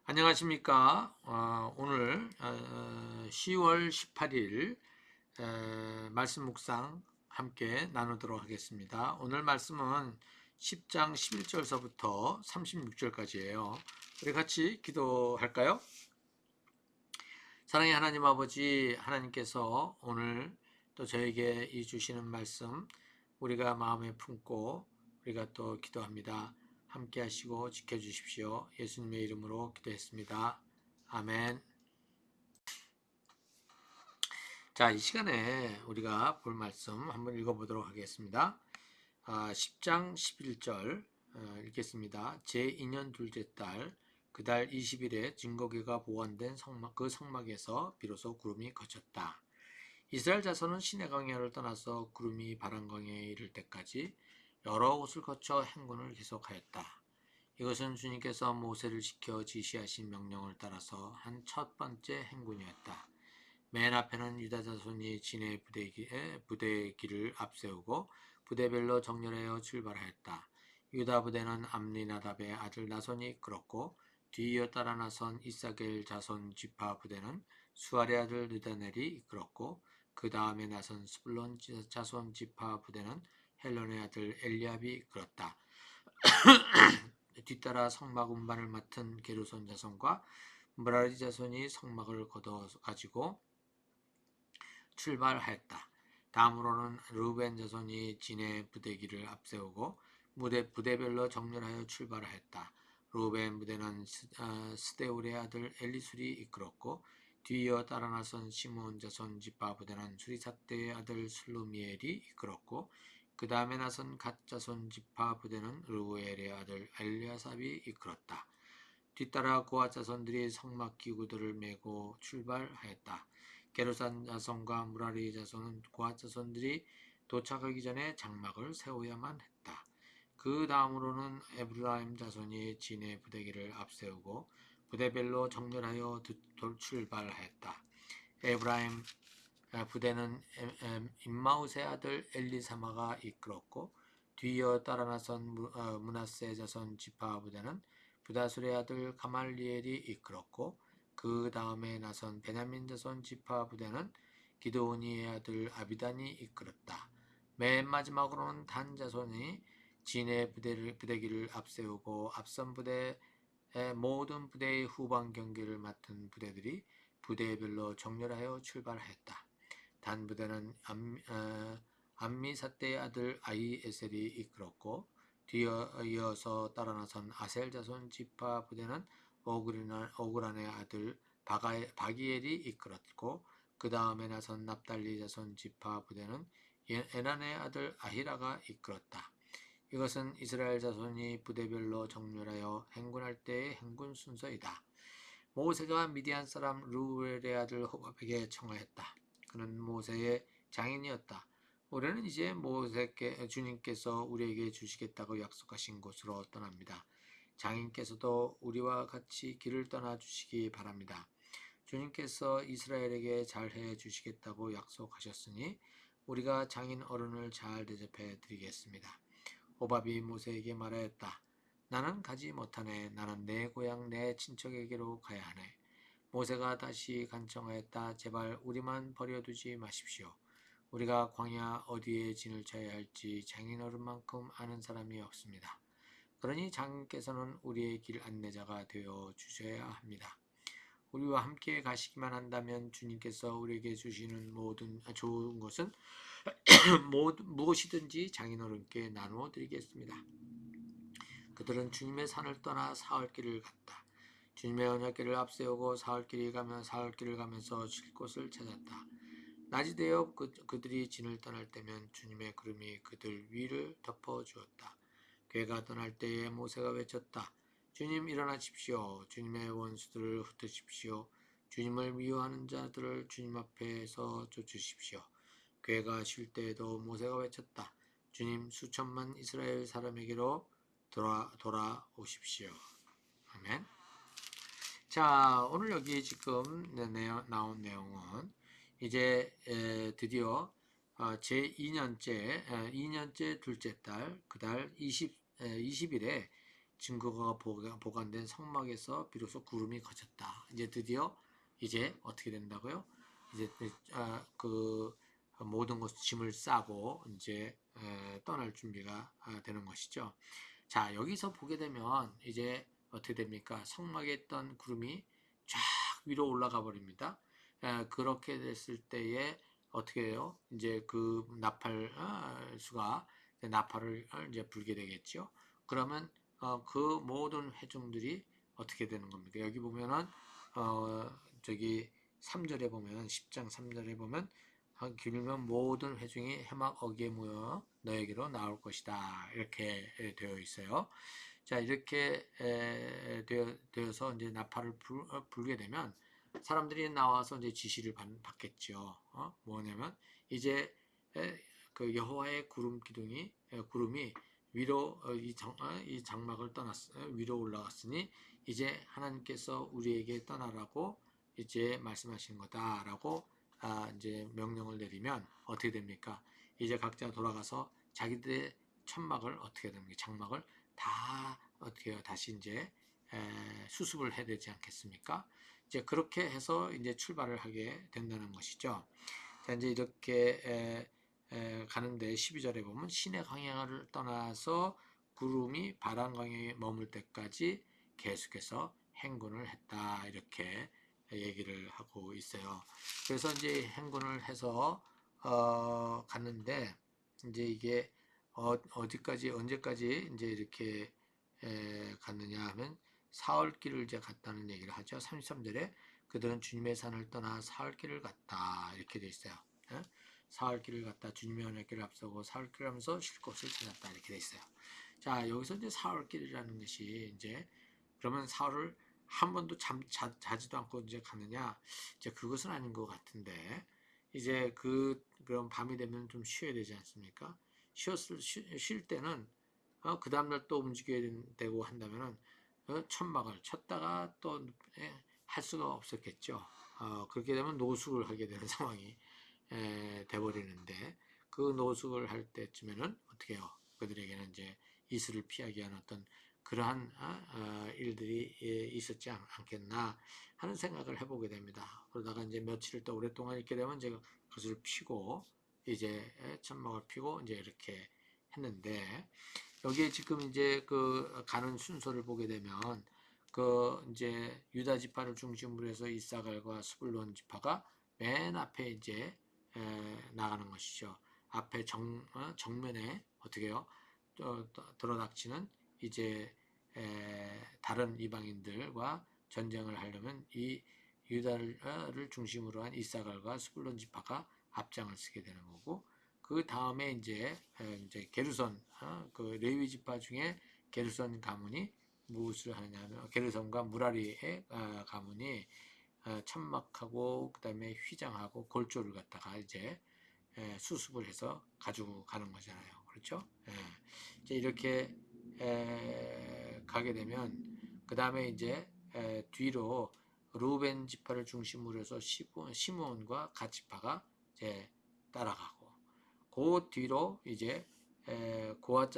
안녕하십니까. 오늘 10월 18일 말씀 묵상 함께 나누도록 하겠습니다. 오늘 말씀은 10장 11절서부터 36절까지예요. 우리 같이 기도할까요? 사랑의 하나님 아버지, 하나님께서 오늘 또 저에게 이 주시는 말씀 우리가 마음에 품고 우리가 또 기도합니다. 함께 하시고 지켜주십시오. 예수님의 이름으로 기도했습니다. 아멘. 자, 이 시간에 우리가 볼 말씀 한번 읽어보도록 하겠습니다. 10장 11절 읽겠습니다. 제2년 둘째 달 그 달 20일에 증거궤가 보관된 그 성막에서 비로소 구름이 거쳤다. 이스라엘 자손은 시내 광야를 떠나서 구름이 바람 광야에 이를 때까지 여러 곳을 거쳐 행군을 계속하였다. 이것은 주님께서 모세를 시켜 지시하신 명령을 따라서 한 첫 번째 행군이었다. 맨 앞에는 유다 자손이 진의 부대기를 앞세우고 부대별로 정렬하여 출발하였다. 유다 부대는 암미나답의 아들 나손이 이끌었고 뒤이어 따라 나선 이사겔 자손 지파 부대는 수알의 아들 느다넬이 이끌었고 그 다음에 나선 스불론 자손 지파 부대는 헬론의 아들 엘리압이 이끌었다. 뒤따라 성막 운반을 맡은 게르손 자손과 무라리 자손이 성막을 걷어 가지고 출발하였다. 다음으로는 르우벤 자손이 진의 부대기를 앞세우고 부대별로 정렬하여 출발하였다. 르우벤 부대는 스데울의 아들 엘리술이 이끌었고 뒤이어 따라 나선 시므온 자손 지파 부대는 수리삭대의 아들 슬루미엘이 이끌었고 그 다음에 나선 갓 자손 지파 부대는 르우엘의 아들 엘리아삽이 이끌었다. 뒤따라 고앗 자손들이 성막 기구들을 메고 출발하였다. 게르산 자손과 무라리 자손은 고앗 자손들이 도착하기 전에 장막을 세워야만 했다. 그 다음으로는 에브라임 자손이 진의 부대기를 앞세우고 부대별로 정렬하여 출발하였다. 에브라임 부대는 임마우스의 아들 엘리사마가 이끌었고 뒤이어 따라 나선 므낫세 자손 지파 부대는 부다술의 아들 가말리엘이 이끌었고 그 다음에 나선 베냐민 자손 지파 부대는 기드오니의 아들 아비단이 이끌었다. 맨 마지막으로는 단 자손이 진의 부대기를 앞세우고 앞선 부대의 모든 부대의 후방 경계를 맡은 부대들이 부대별로 정렬하여 출발하였다. 단 부대는 암미사떼의 아들 아히에셀이 이끌었고 뒤이어서 따라 나선 아셀 자손 지파 부대는 오그란의 아들 바기엘이 이끌었고 그 다음에 나선 납달리 자손 지파 부대는 에난의 아들 아히라가 이끌었다. 이것은 이스라엘 자손이 부대별로 정렬하여 행군할 때의 행군 순서이다. 모세가 미디안 사람 르우엘의 아들 호밥에게 청하였다. 그는 모세의 장인이었다. 우리는 이제 주님께서 우리에게 주시겠다고 약속하신 곳으로 떠납니다. 장인께서도 우리와 같이 길을 떠나 주시기 바랍니다. 주님께서 이스라엘에게 잘해 주시겠다고 약속하셨으니 우리가 장인 어른을 잘 대접해 드리겠습니다. 호밥이 모세에게 말하였다. 나는 가지 못하네. 나는 내 고향 내 친척에게로 가야 하네. 모세가 다시 간청하였다. 제발 우리만 버려두지 마십시오. 우리가 광야 어디에 진을 쳐야 할지 장인어른만큼 아는 사람이 없습니다. 그러니 장인께서는 우리의 길 안내자가 되어 주셔야 합니다. 우리와 함께 가시기만 한다면 주님께서 우리에게 주시는 모든 좋은 것은 무엇이든지 장인어른께 나누어 드리겠습니다. 그들은 주님의 산을 떠나 사흘길을 갔다. 주님의 언약궤를 앞세우고 사흘길을 가면서 쉴 곳을 찾았다. 낮이 되어 그들이 진을 떠날 때면 주님의 구름이 그들 위를 덮어주었다. 궤가 떠날 때에 모세가 외쳤다. 주님 일어나십시오. 주님의 원수들을 흩으십시오. 주님을 미워하는 자들을 주님 앞에서 쫓으십시오. 궤가 쉴 때에도 모세가 외쳤다. 주님 수천만 이스라엘 사람에게로 돌아오십시오. 아멘. 자, 오늘 여기 지금 나온 내용은 이제 드디어 제2년째 2년째 둘째 달 그 달 20일에 증거가 보관된 성막에서 비로소 구름이 거쳤다. 이제 드디어 이제 어떻게 된다고요? 이제 그 모든 것 짐을 싸고 이제 떠날 준비가 되는 것이죠. 자, 여기서 보게 되면 이제 어떻게 됩니까? 성막에 있던 구름이 쫙 위로 올라가 버립니다. 그렇게 됐을 때에 어떻게 해요? 이제 그 나팔 수가 나팔을 이제 불게 되겠죠. 그러면 그 모든 회중들이 어떻게 되는 겁니까? 여기 보면은 저기 3절에 보면 10장 3절에 보면 길면 모든 회중이 해막 어귀에 모여 너에게로 나올 것이다. 이렇게 되어 있어요. 자, 이렇게 되어서 이제 나팔을 불게 되면 사람들이 나와서 이제 지시를 받겠죠. 뭐냐면 이제 그 여호와의 구름 기둥이 구름이 위로 이 장막을 위로 올라갔으니 이제 하나님께서 우리에게 떠나라고 이제 말씀하신 거다라고 이제 명령을 내리면 어떻게 됩니까? 이제 각자 돌아가서 자기들의 천막을 어떻게 됩니까? 장막을 다 어떻게 해요? 다시 이제 수습을 해야 되지 않겠습니까? 이제 그렇게 해서 이제 출발을 하게 된다는 것이죠. 자, 이제 이렇게 가는데 12절에 보면 시내 광야를 떠나서 구름이 바람 광야에 머물 때까지 계속해서 행군을 했다. 이렇게 얘기를 하고 있어요. 그래서 이제 행군을 해서 갔는데 이제 이게 어디까지 언제까지 이제 이렇게 갔느냐 하면 사흘길을 이제 갔다는 얘기를 하죠. 33절에 그들은 주님의 산을 떠나 사흘길을 갔다 이렇게 돼 있어요. 사흘길을 갔다 주님의 언약길을 앞서고 사흘길을 하면서 쉴 곳을 찾았다 이렇게 돼 있어요. 자, 여기서 이제 사흘길이라는 것이 이제 그러면 사흘을 한 번도 자지도 않고 이제 가느냐? 이제 그것은 아닌 것 같은데 이제 그런 밤이 되면 좀 쉬어야 되지 않습니까? 쉴 때는 그 다음날 또 움직여야 되고 한다면은 천막을 쳤다가 또 할 수가 없었겠죠. 그렇게 되면 노숙을 하게 되는 상황이 돼버리는데 그 노숙을 할 때쯤에는 어떻게 해요? 그들에게는 이제 이슬을 피하기 위한 어떤 그러한 일들이 있었지 않겠나 하는 생각을 해보게 됩니다. 그러다가 이제 며칠을 또 오랫동안 있게 되면 제가 그것을 피고 이제 천막을 피고 이제 이렇게 했는데 여기에 지금 이제 그 가는 순서를 보게 되면 그 이제 유다 지파를 중심으로 해서 이사갈과 스불론 지파가 맨 앞에 이제 나가는 것이죠. 앞에 정면에 어떻게 해요? 들어닥치는 이제 다른 이방인들과 전쟁을 하려면 이 유다를 중심으로 한 이사갈과 스불론 지파가 앞장을 쓰게 되는 거고 그 다음에 이제 게르손 그 레위 지파 중에 게르손 가문이 무엇을 하느냐면 게르손과 무라리의 가문이 천막하고 그다음에 휘장하고 골조를 갖다가 이제 수습을 해서 가지고 가는 거잖아요. 그렇죠? 이제 이렇게 가게 되면 그 다음에 이제 뒤로 루벤 지파를 중심으로 해서 시므온과 갓 지파가 이제 따라가고 그 뒤로 이제 고앗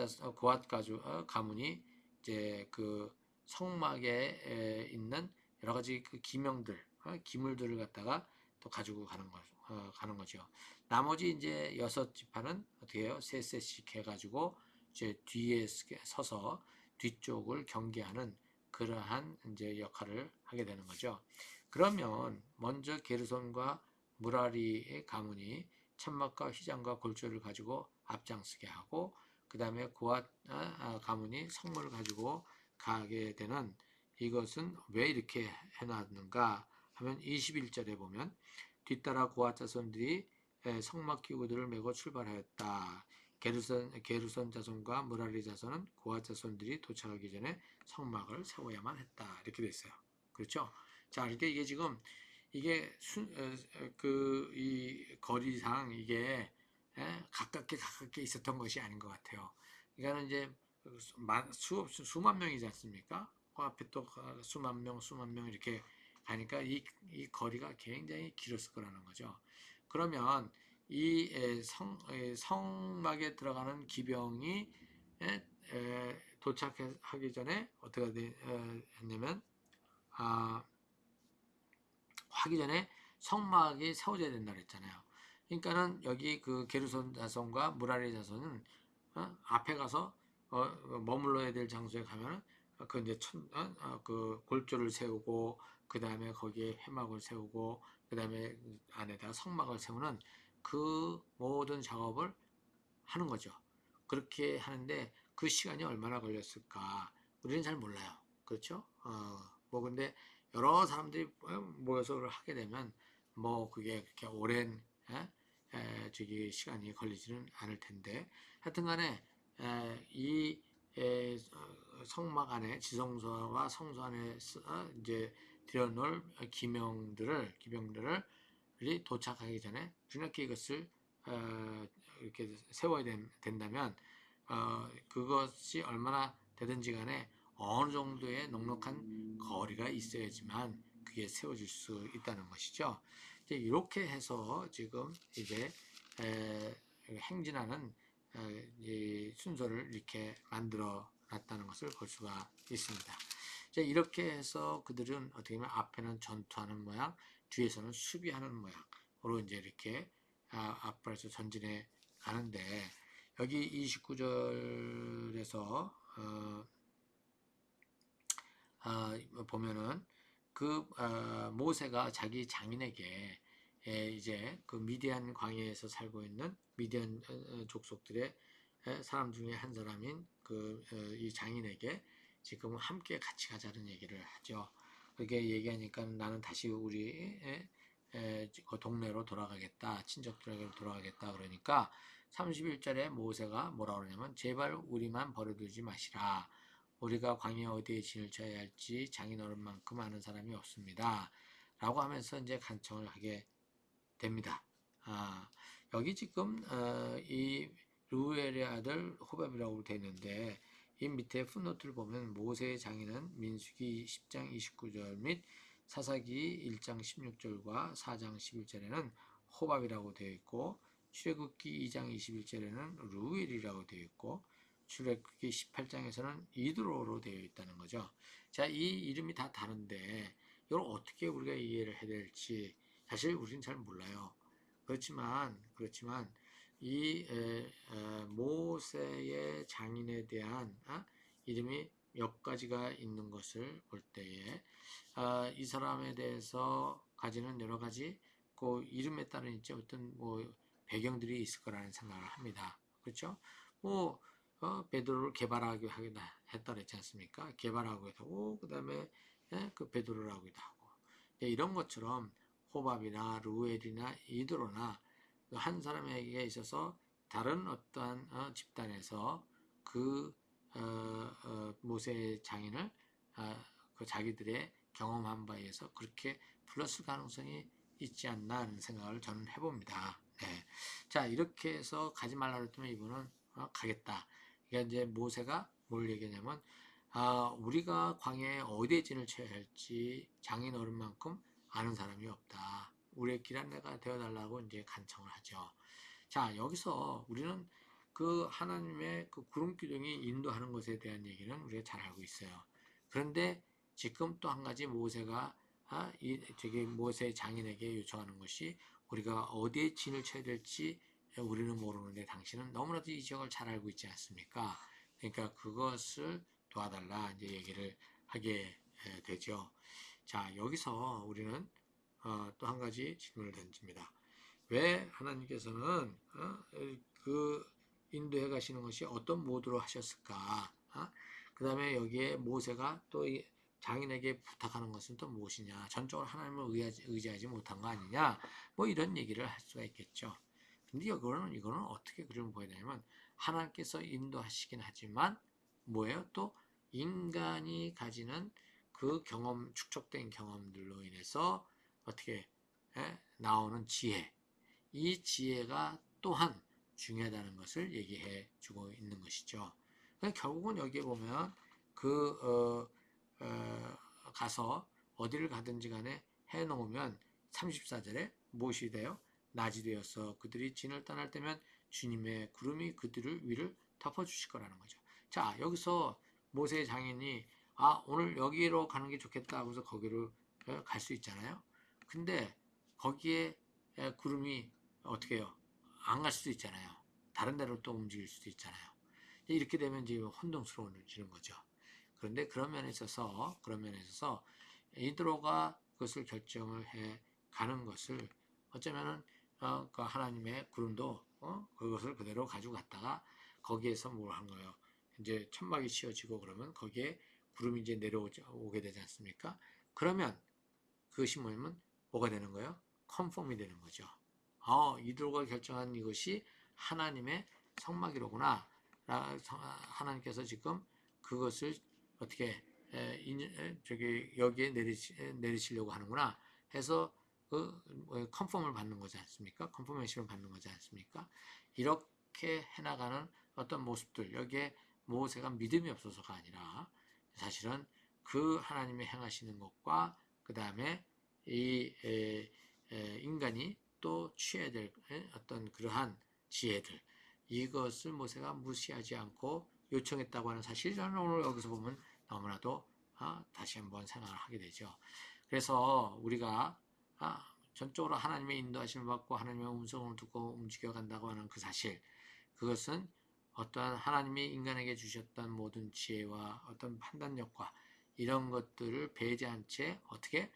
가문이 이제 그 성막에 있는 여러 가지 그 기물들을 갖다가 또 가지고 가는 거죠. 나머지 이제 6지파는 어떻게 해요? 셋씩 해가지고 이제 뒤에 서서 뒤쪽을 경계하는 그러한 이제 역할을 하게 되는 거죠. 그러면 먼저 게르손과 무라리의 가문이 천막과 휘장과 골조를 가지고 앞장서게 하고 그 다음에 고앗 가문이 성물을 가지고 가게 되는 이것은 왜 이렇게 해놨는가 하면 21절에 보면 뒤따라 고앗 자손들이 성막 기구들을 메고 출발하였다. 게르손 자손과 무라리 자손은 고앗 자손들이 도착하기 전에 성막을 세워야만 했다. 이렇게 돼 있어요. 그렇죠? 자, 이렇게 이게 지금 이게 이 거리상 이게 가깝게 있었던 것이 아닌 것 같아요. 이거는 이제 수만 명이지 않습니까? 그 앞에 또 수만 명 이렇게 가니까 이 거리가 굉장히 길었을 거라는 거죠. 그러면 이 성막에 들어가는 기병이 도착하기 전에 어떻게 했냐면 하기 전에 성막이 세워져야 된다 그랬잖아요. 그러니까는 여기 그 게르손 자손과 무라리 자손은 앞에 가서 머물러야 될 장소에 가면은 그 이제 그 골조를 세우고 그 다음에 거기에 회막을 세우고 그 다음에 안에다가 성막을 세우는 그 모든 작업을 하는 거죠. 그렇게 하는데 그 시간이 얼마나 걸렸을까? 우리는 잘 몰라요. 그렇죠? 뭐 근데 여러 사람들이 모여서 그걸 하게 되면 뭐 그게 그렇게 오랜 저기 시간이 걸리지는 않을 텐데 하여튼간에 이 성막 안에 지성소와 성소 안에 이제 들여놓을 기병들을 도착하기 전에 주님께 이것을 이렇게 세워야 된다면 그것이 얼마나 되든지 간에 어느 정도의 넉넉한 거리가 있어야지만 그게 세워질 수 있다는 것이죠. 이제 이렇게 해서 지금 이제 행진하는 이 순서를 이렇게 만들어 놨다는 것을 볼 수가 있습니다. 이제 이렇게 해서 그들은 어떻게 보면 앞에는 전투하는 모양, 뒤에서는 수비하는 모양으로 이제 이렇게 앞으로 전진해 가는데 여기 29절에서 보면은 그 모세가 자기 장인에게 이제 그 미디안 광야에서 살고 있는 미디안 족속들의 사람 중에 한 사람인 그 이 장인에게 지금 함께 같이 가자는 얘기를 하죠. 그렇게 얘기하니까 나는 다시 우리 그 동네로 돌아가겠다, 친척들에게 돌아가겠다 그러니까 31절에 모세가 뭐라 그러냐면 제발 우리만 버려두지 마시라. 우리가 광야 어디에 진을 쳐야 할지 장인어른만큼 아는 사람이 없습니다. 라고 하면서 이제 간청을 하게 됩니다. 여기 지금 이 루엘의 아들 호밥이라고 되어 있는데 이 밑에 풋노트를 보면 모세의 장인은 민수기 10장 29절 및 사사기 1장 16절과 4장 11절에는 호밥이라고 되어 있고 출애굽기 2장 21절에는 루엘이라고 되어 있고 출애굽기 18장에서는 이드로로 되어 있다는 거죠. 자, 이 이름이 다 다른데 이걸 어떻게 우리가 이해를 해야 될지 사실 우리는 잘 몰라요. 그렇지만 이 모세의 장인에 대한 이름이 몇 가지가 있는 것을 볼 때에 이 사람에 대해서 가지는 여러 가지 그 이름에 따른 이제 어떤 뭐 배경들이 있을 거라는 생각을 합니다. 그렇죠? 뭐 베드로를 개발하게 하겠다 했다 그랬지 않습니까? 개발하고 하고 그 다음에 그 베드로를 하기도 하고 이런 것처럼 호밥이나 루엘이나 이드로나 한 사람에게 있어서 다른 어떠한 집단에서 그 모세의 장인을 그 자기들의 경험한 바에 의해서 그렇게 불렀을 가능성이 있지 않나 하는 생각을 저는 해봅니다. 네. 자, 이렇게 해서 가지 말라 그랬더니 이분은 가겠다. 그러니까 이제 모세가 뭘 얘기하냐면 우리가 광야에 어디에 진을 쳐야 할지 장인 어른만큼 아는 사람이 없다. 우리의 길 안내가 되어달라고 이제 간청을 하죠. 자, 여기서 우리는 그 하나님의 그 구름 기둥이 인도하는 것에 대한 얘기는 우리가 잘 알고 있어요. 그런데 지금 또 한 가지 모세가 저기 모세 장인에게 요청하는 것이 우리가 어디에 진을 쳐야 될지 우리는 모르는데 당신은 너무나도 이 지역을 잘 알고 있지 않습니까? 그러니까 그것을 도와달라 이제 얘기를 하게 되죠. 자, 여기서 우리는 또 한 가지 질문을 던집니다. 왜 하나님께서는 그 인도해 가시는 것이 어떤 모드로 하셨을까? 그 다음에 여기에 모세가 또 장인에게 부탁하는 것은 또 무엇이냐? 전적으로 하나님을 의지하지 못한 거 아니냐? 뭐 이런 얘기를 할 수가 있겠죠. 근데 이거는 어떻게 그림을 보여야 되냐면 하나님께서 인도하시긴 하지만 뭐예요? 또 인간이 가지는 그 축적된 경험들로 인해서 어떻게 나오는 지혜, 이 지혜가 또한 중요하다는 것을 얘기해 주고 있는 것이죠. 결국은 여기에 보면 가서 어디를 가든지 간에 해 놓으면 34절에 무엇이 돼요? 낮이 되어서 그들이 진을 떠날 때면 주님의 구름이 그들을 위를 덮어 주실 거라는 거죠. 자, 여기서 모세의 장인이 오늘 여기로 가는 게 좋겠다 하고서 거기로 갈 수 있잖아요. 근데 거기에 구름이 어떻게 해요? 안 갈 수도 있잖아요. 다른 데로 또 움직일 수도 있잖아요. 이렇게 되면 이제 혼동스러워지는 거죠. 그런데 그런 면에 있어서 이드로가 그것을 결정을 해 가는 것을 어쩌면은 그 하나님의 구름도 그것을 그대로 가지고 갔다가 거기에서 뭘 한 거예요. 이제 천막이 씌워지고 그러면 거기에 구름이 이제 내려오게 되지 않습니까? 그러면 그것이 뭐가 되는 거예요? 컨폼이 되는 거죠. 이들과 결정한 이것이 하나님의 성막이로구나. 하나님께서 지금 그것을 어떻게 여기에 내리시려고 하는구나 해서 그 컨펌을 받는 거지 않습니까? 컨퍼메이션을 받는 거지 않습니까? 이렇게 해나가는 어떤 모습들, 여기에 모세가 믿음이 없어서가 아니라 사실은 그 하나님의 행하시는 것과 그 다음에 이 인간이 또 취해야 될 어떤 그러한 지혜들, 이것을 모세가 무시하지 않고 요청했다고 하는 사실을 저는 오늘 여기서 보면 너무나도 다시 한번 생각을 하게 되죠. 그래서 우리가 전적으로 하나님의 인도하심을 받고 하나님의 음성을 듣고 움직여 간다고 하는 그 사실, 그것은 어떠한 하나님이 인간에게 주셨던 모든 지혜와 어떤 판단력과 이런 것들을 배제한 채 어떻게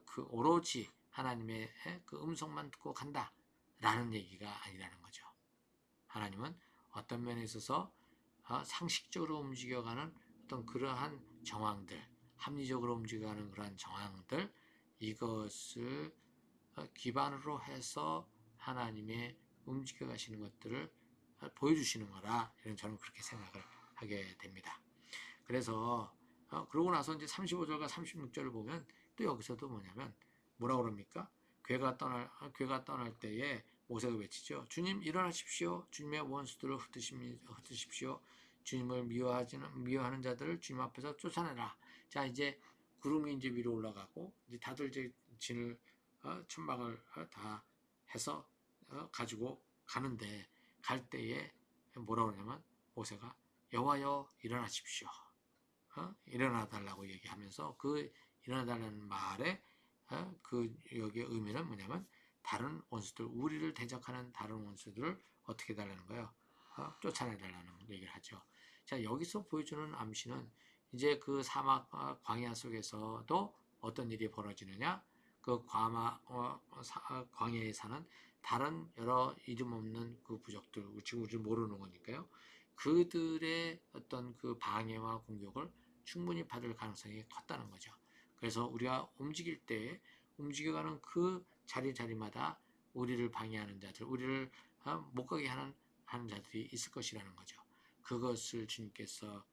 그 오로지 하나님의 그 음성만 듣고 간다라는 얘기가 아니라는 거죠. 하나님은 어떤 면에 있어서 상식적으로 움직여가는 어떤 그러한 정황들, 합리적으로 움직여가는 그러한 정황들, 이것을 기반으로 해서 하나님의 움직여 가시는 것들을 보여주시는 거라, 저는 그렇게 생각을 하게 됩니다. 그래서 그러고 나서 이제 35절과 36절을 보면 또 여기서도 뭐라고 그럽니까? 괴가 떠날 때에 모세가 외치죠. 주님 일어나십시오. 주님의 원수들을 흩으십시오. 주님을 미워하는 자들을 주님 앞에서 쫓아내라. 자, 이제 구름이 이제 위로 올라가고 이제 다들 이제 진을 천막을 다 해서 가지고 가는데, 갈 때에 뭐라고 그러냐면 모세가 여호와여 일어나십시오. 일어나 달라고 얘기하면서 그 일어나 달라는 말에 그 여기의 의미는 뭐냐면 다른 원수들, 우리를 대적하는 다른 원수들을 어떻게 달라는 거예요? 쫓아내 달라는 얘기를 하죠. 자, 여기서 보여주는 암시는 이제 그 사막 광야 속에서도 어떤 일이 벌어지느냐? 그 광야에 사는 다른 여러 이름 없는 그 부족들, 지금 우리를 모르는 거니까요. 그들의 어떤 그 방해와 공격을 충분히 받을 가능성이 컸다는 거죠. 그래서 우리가 움직일 때 움직여가는 그 자리마다 우리를 방해하는 자들, 우리를 못 가게 하는 자들이 있을 것이라는 거죠. 그것을 주님께서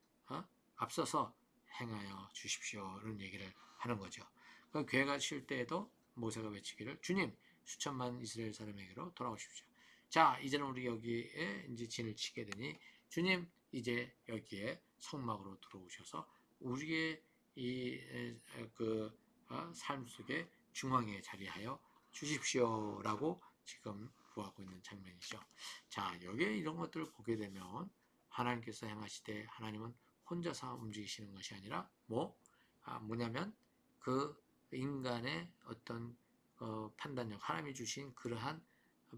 앞서서 행하여 주십시오. 이런 얘기를 하는 거죠. 그 괴가 쉴 때에도 모세가 외치기를 주님 수천만 이스라엘 사람에게로 돌아오십시오. 자, 이제는 우리 여기에 이제 진을 치게 되니 주님 이제 여기에 성막으로 들어오셔서 우리의 삶 속에 중앙에 자리하여 주십시오라고 지금 구하고 있는 장면이죠. 자, 여기에 이런 것들을 보게 되면 하나님께서 행하시되 하나님은 혼자서 움직이시는 것이 아니라 뭐냐면 그 인간의 어떤 판단력, 하나님이 주신 그러한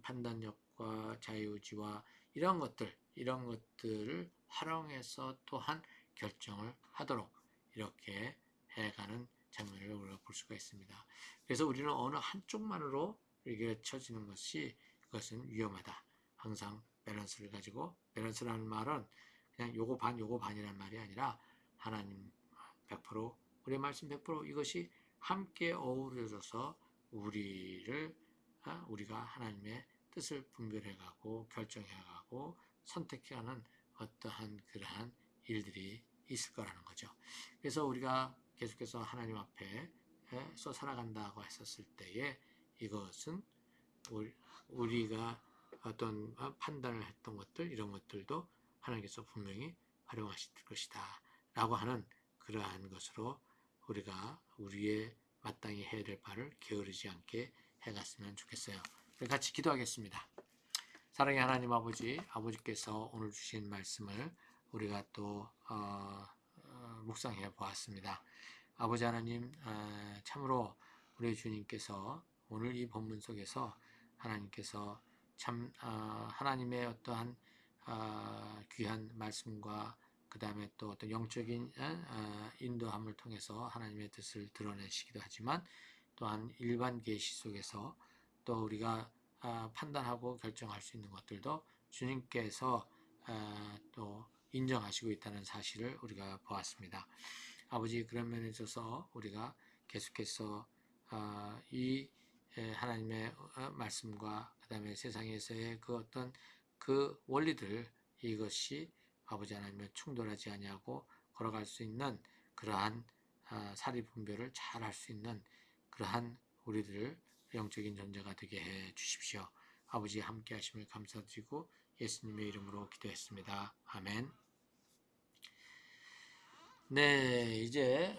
판단력과 자유의지와 이런 것들을 활용해서 또한 결정을 하도록 이렇게 해가는 장면을 우리가 볼 수가 있습니다. 그래서 우리는 어느 한쪽만으로 이게 쳐지는 것이 그것은 위험하다. 항상 밸런스를 가지고, 밸런스라는 말은 그냥 요거 반이라는 말이 아니라 하나님 100%, 우리의 말씀 100% 이것이 함께 어우러져서 우리가 하나님의 뜻을 분별해가고 결정해가고 선택해가는 어떠한 그러한 일들이 있을 거라는 거죠. 그래서 우리가 계속해서 하나님 앞에서 살아간다고 했었을 때에 이것은 우리가 어떤 판단을 했던 것들, 이런 것들도 하나님께서 분명히 활용하실 것이다 라고 하는 그러한 것으로 우리가 우리의 마땅히 해야 될 바를 게으르지 않게 해갔으면 좋겠어요. 같이 기도하겠습니다. 사랑의 하나님 아버지께서 오늘 주신 말씀을 우리가 또 묵상해 보았습니다. 아버지 하나님, 참으로 우리 주님께서 오늘 이 본문 속에서 하나님께서 참 하나님의 어떠한 귀한 말씀과 그 다음에 또 어떤 영적인 인도함을 통해서 하나님의 뜻을 드러내시기도 하지만 또한 일반 계시 속에서 또 우리가 판단하고 결정할 수 있는 것들도 주님께서 또 인정하시고 있다는 사실을 우리가 보았습니다. 아버지, 그런 면에 있어서 우리가 계속해서 이 하나님의 말씀과 그 다음에 세상에서의 그 어떤 그 원리들, 이것이 아버지 하나님의 충돌하지 아니하고 걸어갈 수 있는 그러한 사리 분별을 잘 할 수 있는 그러한 우리들 영적인 존재가 되게 해 주십시오. 아버지 함께 하심을 감사드리고 예수님의 이름으로 기도했습니다. 아멘. 네, 이제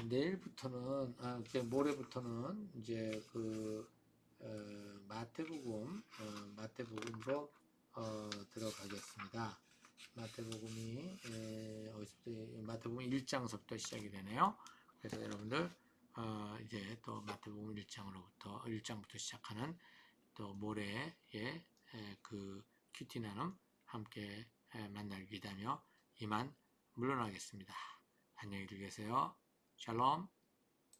내일부터는 모레부터는 이제 마태복음으로 들어가겠습니다. 마태복음 1장서부터 시작이 되네요. 그래서 여러분들 이제 또 마태복음 1장부터 시작하는 또 모레의 그 큐티 나눔 함께 만나길 기대하며 이만 물러나겠습니다. 안녕히 계세요. 샬롬.